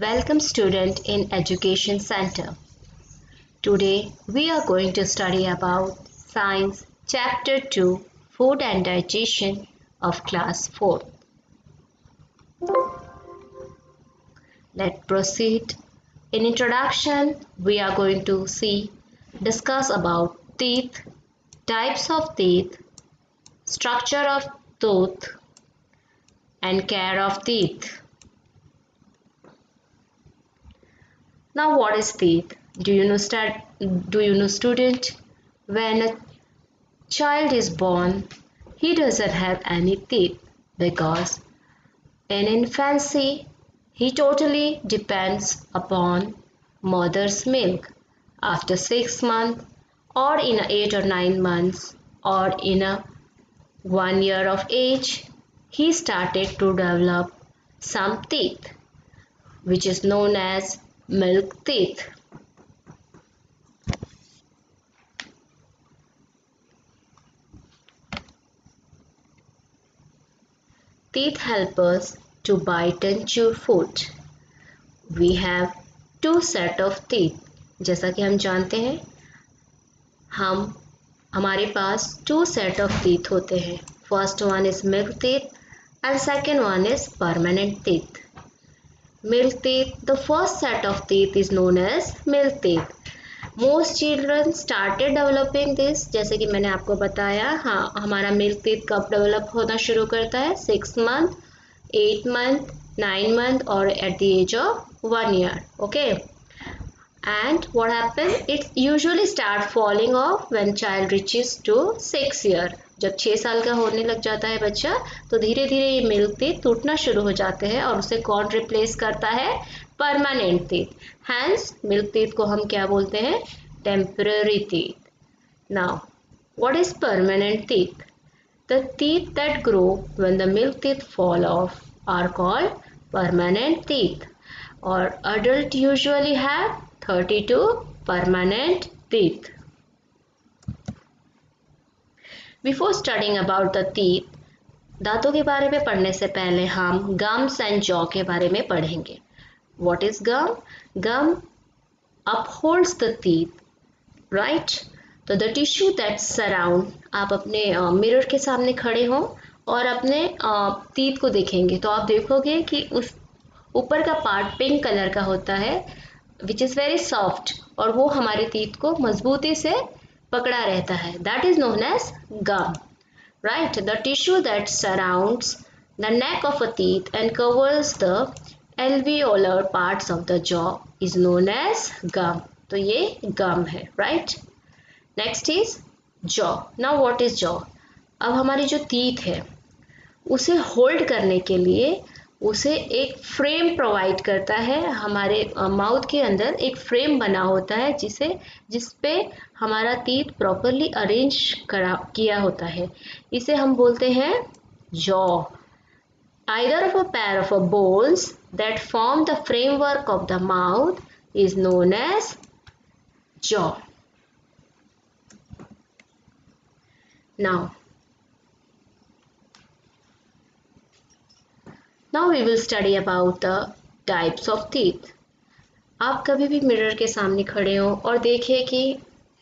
Welcome student in Education Center. Today we are going to study about Science Chapter 2 Food and Digestion of Class 4. Let's proceed. In introduction we are going to discuss about teeth, types of teeth, structure of tooth and care of teeth. Now what is teeth? Do you know student? When a child is born, he doesn't have any teeth because in infancy he totally depends upon mother's milk. After 6 months or in 8 or 9 months or in a 1 year of age, he started to develop some teeth which is known as milk teeth. Teeth help us to bite and chew food. We have two set of teeth. जैसा कि हम जानते हैं हमारे पास two set of teeth होते हैं. First one is milk teeth and second one is permanent teeth. Milk teeth, the first set of teeth is known as milk teeth. Most children started developing this. जैसे कि मैंने आपको बताया, हाँ, हमारा milk teeth कब डेवलप होना शुरू करता है? 6 month, 8 month, 9 month और at the age of 1 year. Okay. And what happens? It usually start falling off when child reaches to 6 year. जब 6 साल का होने लग जाता है बच्चा, तो धीरे धीरे ये मिल्क टीथ टूटना शुरू हो जाते हैं और उसे कौन रिप्लेस करता है? Permanent teeth. Hence milk teeth को हम क्या बोलते हैं? Temporary teeth. Now what is permanent teeth? The teeth that grow when the milk teeth fall off are called permanent teeth. और adult usually have 32 permanent teeth. Before studying about the teeth, दांतों के बारे में पढ़ने से पहले हम gums and jaw के बारे में पढ़ेंगे. What is gum? Gum upholds the teeth, right? तो the tissue that surround, आप अपने मिरर के सामने खड़े हो और अपने teeth को देखेंगे तो आप देखोगे कि उस ऊपर का पार्ट पिंक कलर का होता है which is very soft और वो हमारे teeth को मजबूती से पकड़ा रहता है. That is known as gum, right? The tissue that surrounds the neck of a teeth and covers the alveolar parts of the jaw is known as gum. तो ये gum है, right? Next is jaw. Now what is jaw? अब हमारी जो teeth है उसे hold करने के लिए उसे एक फ्रेम प्रोवाइड करता है. हमारे माउथ के अंदर एक फ्रेम बना होता है जिस पे हमारा टीथ प्रॉपरली अरेंज किया होता है. इसे हम बोलते हैं jaw. Either of a pair of bones that form the framework of the mouth is known as jaw. Now we will study about the types of teeth. आप कभी भी मिरर के सामने खड़े हो और देखिए कि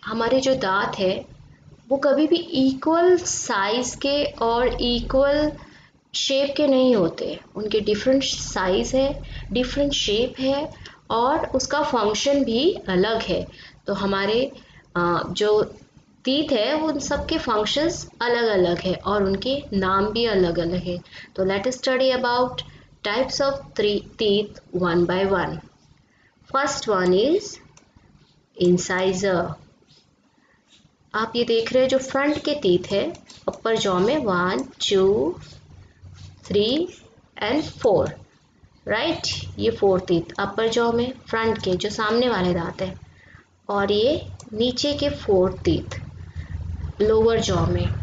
हमारे जो दांत है वो कभी भी इक्वल साइज के और इक्वल शेप के नहीं होते. उनके डिफरेंट साइज है, डिफरेंट शेप है और उसका फंक्शन भी अलग है. तो हमारे जो टीथ है उन सब के फंक्शंस अलग अलग है और उनके नाम भी अलग अलग है. तो let us study about types of teeth one by one. First one is incisor. आप ये देख रहे हैं जो फ्रंट के टीथ है अपर जॉ में 1, 2, 3 and 4, राइट? ये 4 टीथ अपर जॉ में, फ्रंट के जो सामने वाले दांत है, और ये नीचे के 4 टीथ लोअर जॉ में.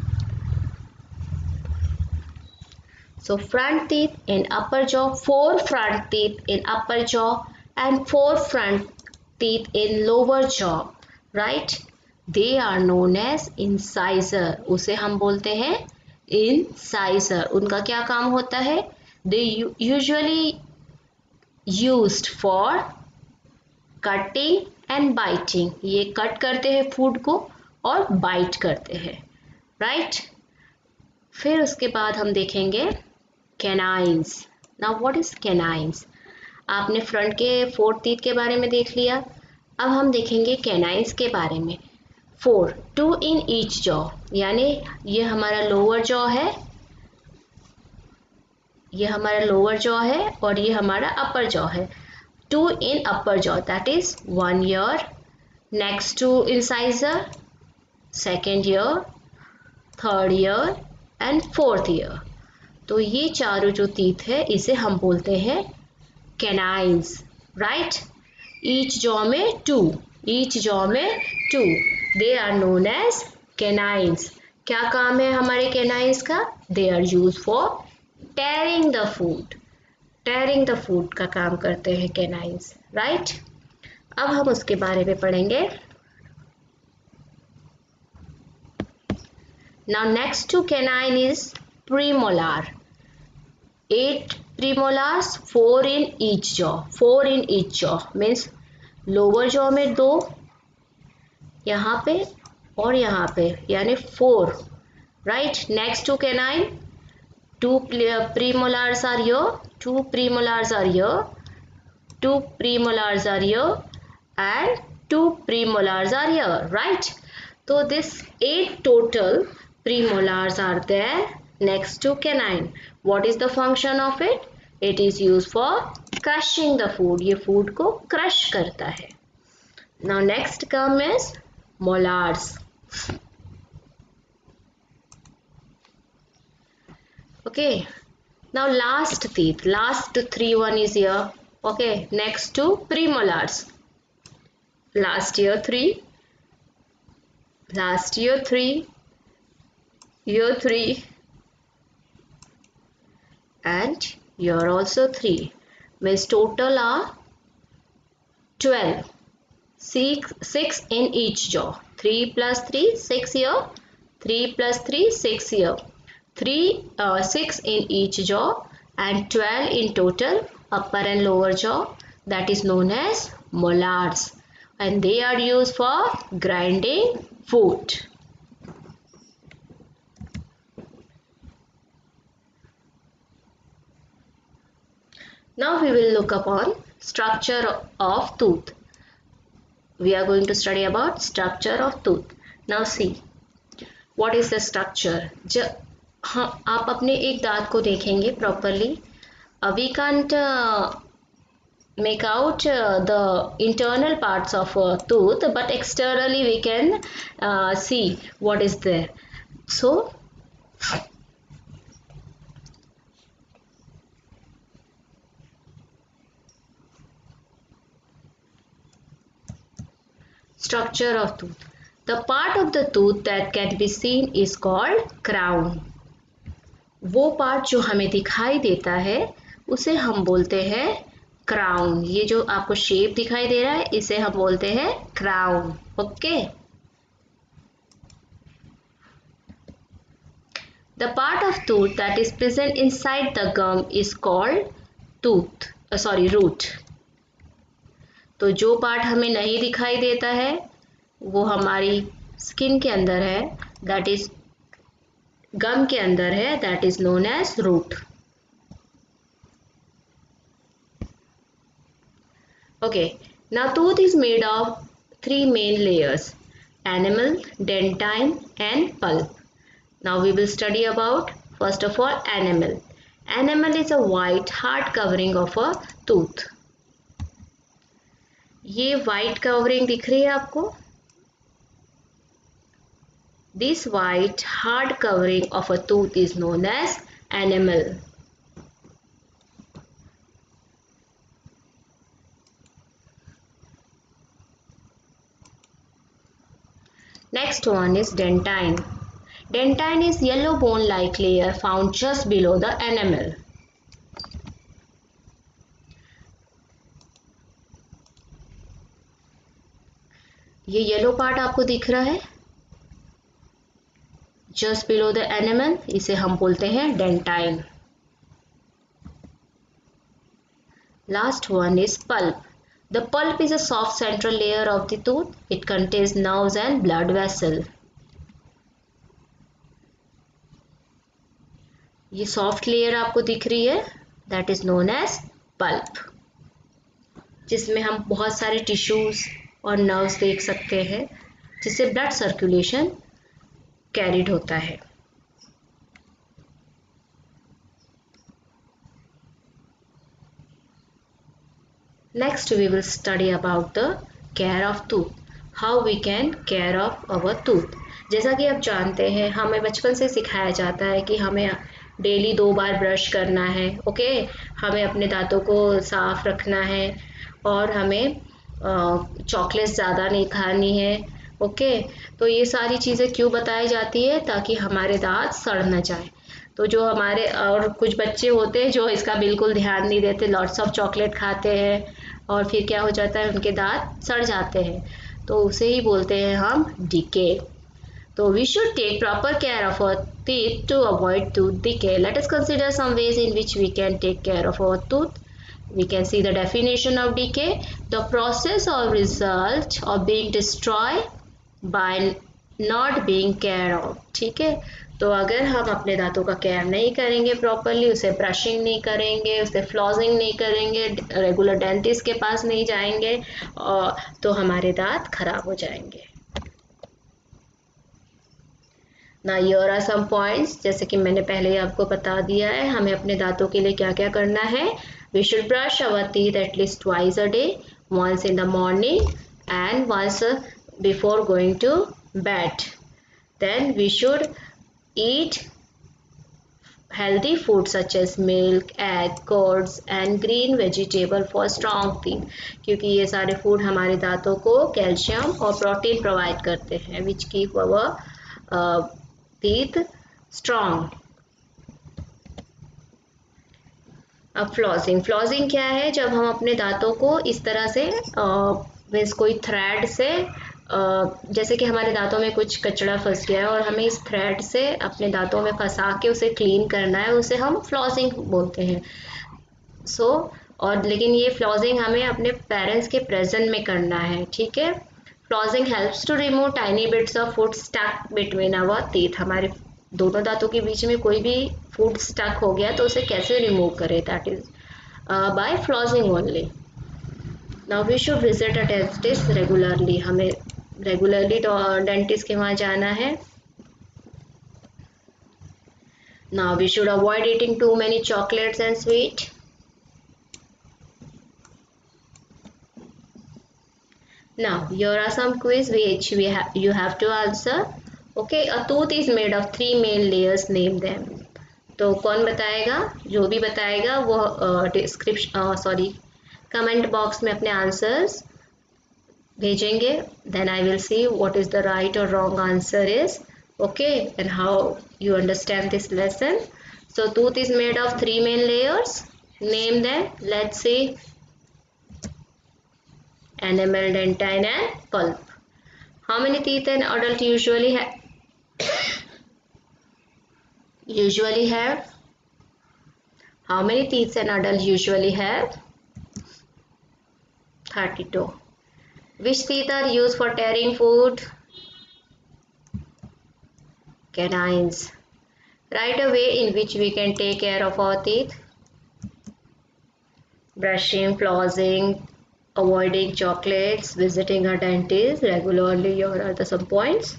So front teeth in upper jaw, 4 front teeth in upper jaw and 4 front teeth in lower jaw, right? They are known as incisor. उसे हम बोलते हैं incisor. उनका क्या काम होता है? They usually used for cutting and biting. ये कट करते हैं फूड को और बाइट करते हैं, राइट। फिर उसके बाद हम देखेंगे canines. Now what is canines? आपने फ्रंट के 4 टीथ के बारे में देख लिया, अब हम देखेंगे कैनाइंस के बारे में। 4, 2 इन ईच जॉ, यानी ये हमारा लोअर जॉ है, ये हमारा लोअर जॉ है और ये हमारा अपर जॉ है। 2 in upper jaw, that is 1 ear, next to incisor, second ear, third ear and fourth ear। तो ये चारों जो teeth है इसे हम बोलते हैं canines, right? Each jaw में 2, each jaw में 2, they are known as canines। क्या काम है हमारे canines का? They are used for tearing the food, tearing the food का काम करते हैं कैनाइंस, राइट। अब हम उसके बारे में पढ़ेंगे। Now next to canine is premolar. 8 premolars, 4 in each jaw, 4 in each jaw means lower jaw में 2 यहाँ पे और यहाँ पे, यानी 4, right. Next to canine 2 premolars are here, 2 premolars are here, 2 premolars are here and 2 premolars are here, right? So this 8 total premolars are there next to canine. What is the function of it? It is used for crushing the food, ये food को crush करता है। Now next term is molars। Okay, now last teeth, last 3 one is here. Okay, next to premolars, last year 3, last year 3, year 3 and year also 3, means total are 12, 6 in each jaw, 3 plus 3 6 here, 3 plus 3 6 here, 6 in each jaw and 12 in total upper and lower jaw, that is known as molars, and they are used for grinding food. Now we will look upon structure of tooth. We are going to study about structure of tooth. Now see what is the structure. हाँ, आप अपने एक दांत को देखेंगे properly. We can't make out the internal parts of a tooth, but externally we can see what is there. So structure of tooth. The part of the tooth that can be seen is called crown. वो part जो हमें दिखाई देता है उसे हम बोलते हैं क्राउन। ये जो आपको शेप दिखाई दे रहा है इसे हम बोलते हैं crown, okay. The part of tooth that is present inside the gum is called root. तो जो पार्ट हमें नहीं दिखाई देता है वो हमारी स्किन के अंदर है, दैट इज गम के अंदर है, that is known as root. Okay, now tooth is made of 3 main layers: enamel, dentine and pulp. Now we will study about first of all enamel. Enamel is a white hard covering of a tooth. ये white covering दिख रही है आपको? This white hard covering of a tooth is known as enamel. Next one is dentine. Dentine is yellow bone-like layer found just below the enamel. ये yellow part आपको दिख रहा है जस्ट बिलो द एनिमल, इसे हम बोलते हैं dentine. Last one is pulp. The pulp is a soft central layer of the tooth. It contains nerves and blood vessel. ये सॉफ्ट लेयर आपको दिख रही है, that is known as pulp, जिसमें हम बहुत सारे टिश्यूज और नर्व्स देख सकते हैं, जिससे ब्लड सर्कुलेशन कैरिड होता है. Next we will study about the care of tooth. How we can care of our tooth. जैसा कि आप जानते हैं, हमें बचपन से सिखाया जाता है कि हमें डेली 2 बार ब्रश करना है. ओके, हमें अपने दांतों को साफ रखना है और हमें चॉकलेट्स ज़्यादा नहीं खानी है. ओके, तो ये सारी चीज़ें क्यों बताई जाती है? ताकि हमारे दांत सड़ न जाए. तो जो हमारे और कुछ बच्चे होते हैं जो इसका बिल्कुल ध्यान नहीं देते, लॉट्स ऑफ चॉकलेट खाते हैं और फिर क्या हो जाता है, उनके दांत सड़ जाते हैं. तो उसे ही बोलते हैं हम डीके. तो we should take proper care of our teeth to avoid tooth decay. Let us consider some ways in which we can take care of our tooth. We can see the definition of decay: the process or result of being destroyed by not being cared of. ठीक है, तो अगर हम अपने दांतों का care नहीं करेंगे प्रॉपरली, उसे ब्रशिंग नहीं करेंगे, उसे फ्लॉसिंग नहीं करेंगे, रेगुलर डेंटिस्ट के पास नहीं जाएंगे, तो हमारे दांत खराब हो जाएंगे. ना हियर आर सम पॉइंट्स, जैसे कि मैंने पहले ही आपको बता दिया है, हमें अपने दांतों के लिए क्या क्या करना है. We should brush our teeth at least twice a day, once in the morning and once before going to bed. Then we should eat healthy food such as milk, egg, curds and green vegetable for strong teeth. क्योंकि ये सारे food हमारे दांतों को calcium और protein provide करते हैं, which keep our teeth strong. अब फ्लॉसिंग क्या है? जब हम अपने दांतों को इस तरह से मीन्स कोई थ्रेड से, जैसे कि हमारे दांतों में कुछ कचरा फंस गया है और हमें इस थ्रेड से अपने दांतों में फंसा के उसे क्लीन करना है, उसे हम फ्लॉसिंग बोलते हैं. और लेकिन ये फ्लॉसिंग हमें अपने पेरेंट्स के प्रेजेंट में करना है. ठीक है, flossing helps to remove tiny bits of food stuck between our teeth. हमारे दोनों दांतों के बीच में कोई भी फूड स्टक हो गया तो उसे कैसे रिमूव करें? That is by flossing only. Now we should visit a dentist regularly. हमें रेगुलरली डेंटिस्ट के वहाँ जाना है. Now we should avoid eating too many chocolates and sweet. Now here are some quiz which you have to answer. Okay, a tooth is made of 3 main layers. Name them. तो कौन बताएगा? जो भी बताएगा वो कमेंट बॉक्स में अपने answers भेजेंगे. Then I will see what is the right or wrong answer is. Okay, and how you understand this lesson. So tooth is made of 3 main layers. Name them. Let's see. Enamel, dentine and pulp. How many teeth an adult usually have? How many teeth an adult usually have? 32. Which teeth are used for tearing food? Canines. Write a way in which we can take care of our teeth. Brushing, flossing, avoiding chocolates, visiting a dentist regularly. Here are some points.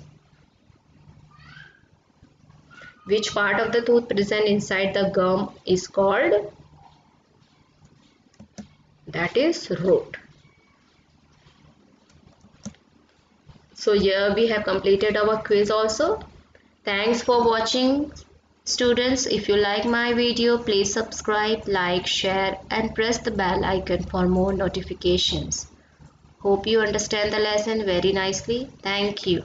Which part of the tooth present inside the gum is called? That is root. So here we have completed our quiz also. Thanks for watching, students. If you like my video, please subscribe, like, share and press the bell icon for more notifications. Hope you understand the lesson very nicely. Thank you.